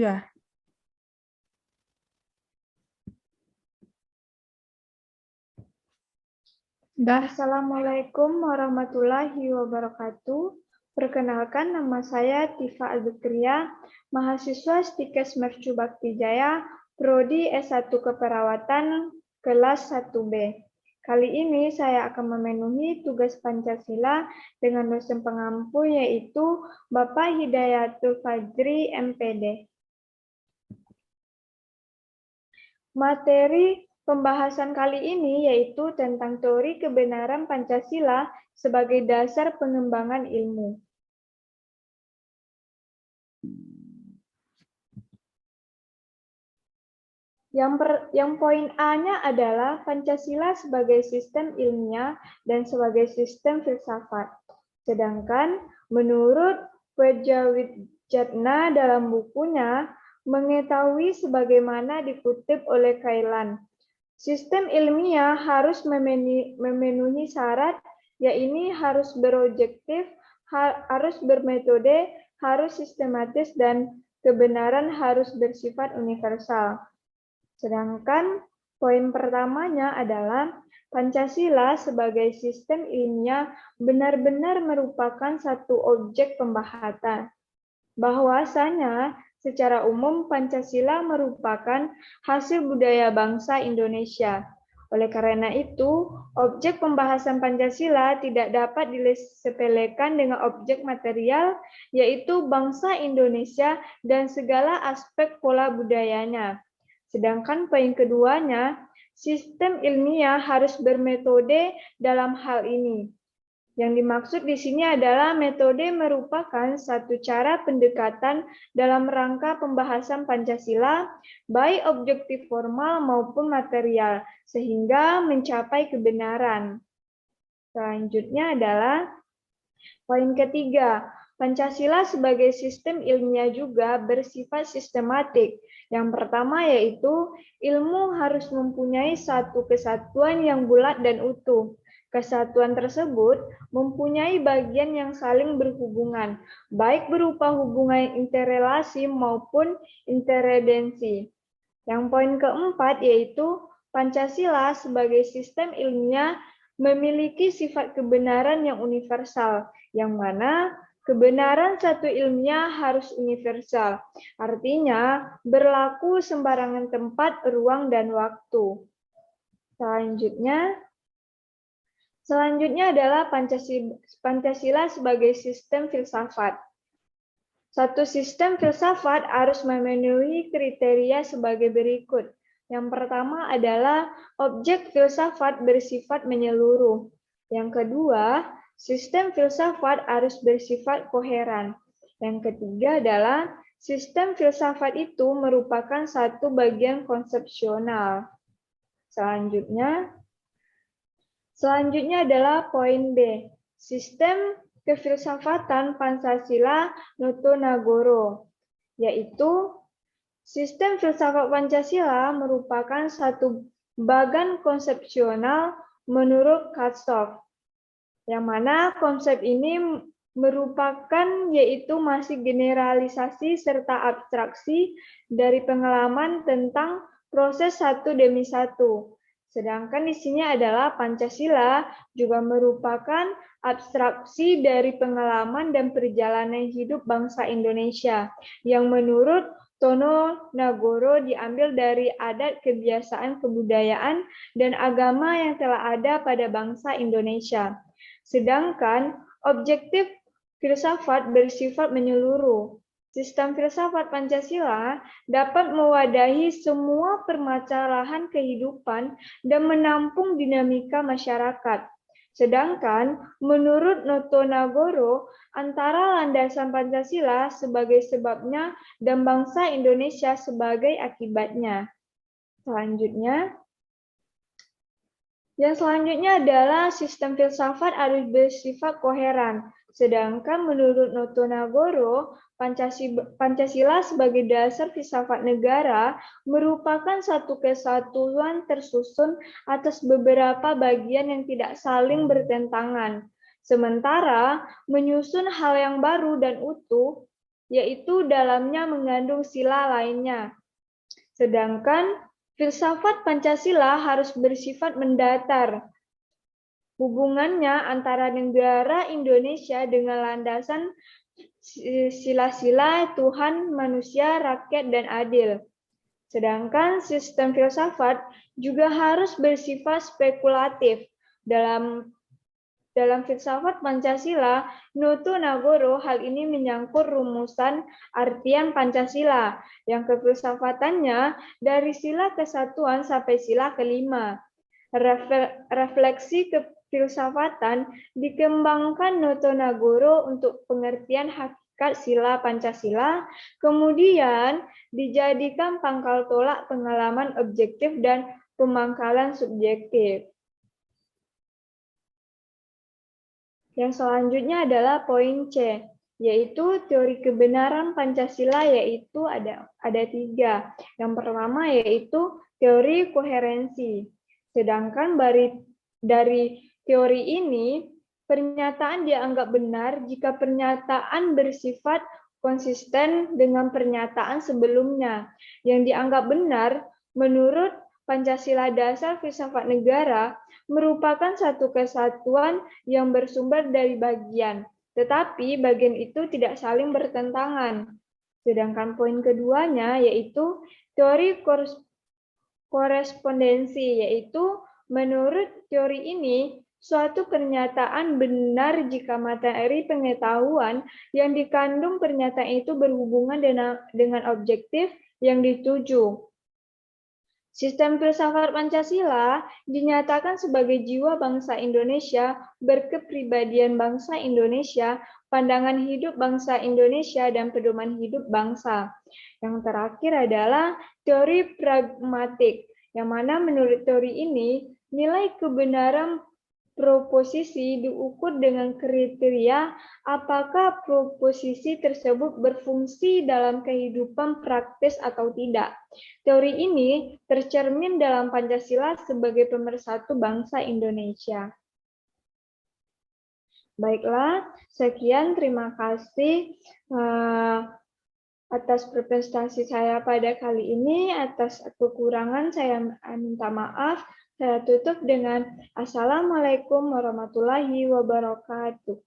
ya? Assalamualaikum warahmatullahi wabarakatuh. Perkenalkan, nama saya Tifa Al-Zikria, mahasiswa Stikes Mercu Bakti Jaya, Prodi S1 Keperawatan, kelas 1B. Kali ini saya akan memenuhi tugas Pancasila dengan dosen pengampu, yaitu Bapak Hidayatul Fajri, MPD. Materi pembahasan kali ini yaitu tentang teori kebenaran Pancasila sebagai dasar pengembangan ilmu. Yang poin A-nya adalah Pancasila sebagai sistem ilmiah dan sebagai sistem filsafat. Sedangkan menurut Wijatna dalam bukunya, mengetahui sebagaimana dikutip oleh Kailan, sistem ilmiah harus memenuhi syarat, yaitu harus berobjektif, harus bermetode, harus sistematis, dan kebenaran harus bersifat universal. Sedangkan poin pertamanya adalah Pancasila sebagai sistem ilmiah benar-benar merupakan satu objek pembahasan. Bahwasanya secara umum Pancasila merupakan hasil budaya bangsa Indonesia. Oleh karena itu, objek pembahasan Pancasila tidak dapat disepelekan dengan objek material, yaitu bangsa Indonesia dan segala aspek pola budayanya. Sedangkan poin keduanya, sistem ilmiah harus bermetode dalam hal ini. Yang dimaksud di sini adalah metode merupakan satu cara pendekatan dalam rangka pembahasan Pancasila, baik objektif formal maupun material, sehingga mencapai kebenaran. Selanjutnya adalah poin ketiga, Pancasila sebagai sistem ilmiah juga bersifat sistematik. Yang pertama yaitu ilmu harus mempunyai satu kesatuan yang bulat dan utuh. Kesatuan tersebut mempunyai bagian yang saling berhubungan, baik berupa hubungan interrelasi maupun interdependensi. Yang poin keempat yaitu Pancasila sebagai sistem ilmiah memiliki sifat kebenaran yang universal, yang mana kebenaran satu ilmiah harus universal, artinya berlaku sembarangan tempat, ruang, dan waktu. Selanjutnya adalah Pancasila sebagai sistem filsafat. Satu sistem filsafat harus memenuhi kriteria sebagai berikut. Yang pertama adalah objek filsafat bersifat menyeluruh. Yang kedua, sistem filsafat harus bersifat koheren. Yang ketiga adalah sistem filsafat itu merupakan satu bagian konsepsional. Selanjutnya adalah poin B, sistem kefilsafatan Pancasila Notonagoro, yaitu sistem filsafat Pancasila merupakan satu bagan konsepsional menurut Katsof, yang mana konsep ini merupakan yaitu masih generalisasi serta abstraksi dari pengalaman tentang proses satu demi satu. Sedangkan di sini adalah Pancasila juga merupakan abstraksi dari pengalaman dan perjalanan hidup bangsa Indonesia yang menurut Tono Nagoro diambil dari adat, kebiasaan, kebudayaan, dan agama yang telah ada pada bangsa Indonesia. Sedangkan objektif filsafat bersifat menyeluruh. Sistem filsafat Pancasila dapat mewadahi semua permasalahan kehidupan dan menampung dinamika masyarakat. Sedangkan menurut Notonagoro, antara landasan Pancasila sebagai sebabnya dan bangsa Indonesia sebagai akibatnya. Yang selanjutnya adalah sistem filsafat harus bersifat koheren. Sedangkan menurut Notonagoro, Pancasila sebagai dasar filsafat negara merupakan satu kesatuan tersusun atas beberapa bagian yang tidak saling bertentangan. Sementara menyusun hal yang baru dan utuh yaitu dalamnya mengandung sila lainnya. Sedangkan filsafat Pancasila harus bersifat mendatar. Hubungannya antara negara Indonesia dengan landasan sila-sila Tuhan, manusia, rakyat, dan adil. Sedangkan sistem filsafat juga harus bersifat spekulatif. Dalam filsafat Pancasila, Nutu Nagoro, hal ini menyangkut rumusan artian Pancasila, yang kefilsafatannya dari sila kesatuan sampai sila kelima. Refleksi kefilsafatan dikembangkan Nutu Nagoro untuk pengertian hakikat sila Pancasila, kemudian dijadikan pangkal tolak pengalaman objektif dan pemangkalan subjektif. Yang selanjutnya adalah poin C, yaitu teori kebenaran Pancasila, yaitu ada 3. Yang pertama yaitu teori koherensi. Sedangkan dari teori ini, pernyataan dianggap benar jika pernyataan bersifat konsisten dengan pernyataan sebelumnya. Yang dianggap benar menurut Pancasila Dasar Filsafat Negara merupakan satu kesatuan yang bersumber dari bagian, tetapi bagian itu tidak saling bertentangan. Sedangkan poin keduanya yaitu teori korespondensi, yaitu menurut teori ini, suatu pernyataan benar jika materi pengetahuan yang dikandung pernyataan itu berhubungan dengan objektif yang dituju. Sistem filsafat Pancasila dinyatakan sebagai jiwa bangsa Indonesia, berkepribadian bangsa Indonesia, pandangan hidup bangsa Indonesia, dan pedoman hidup bangsa. Yang terakhir adalah teori pragmatik, yang mana menurut teori ini, nilai kebenaran proposisi diukur dengan kriteria apakah proposisi tersebut berfungsi dalam kehidupan praktis atau tidak. Teori ini tercermin dalam Pancasila sebagai pemersatu bangsa Indonesia. Baiklah, sekian, terima kasih atas prestasi saya pada kali ini. Atas kekurangan saya minta maaf. Saya tutup dengan Assalamualaikum warahmatullahi wabarakatuh.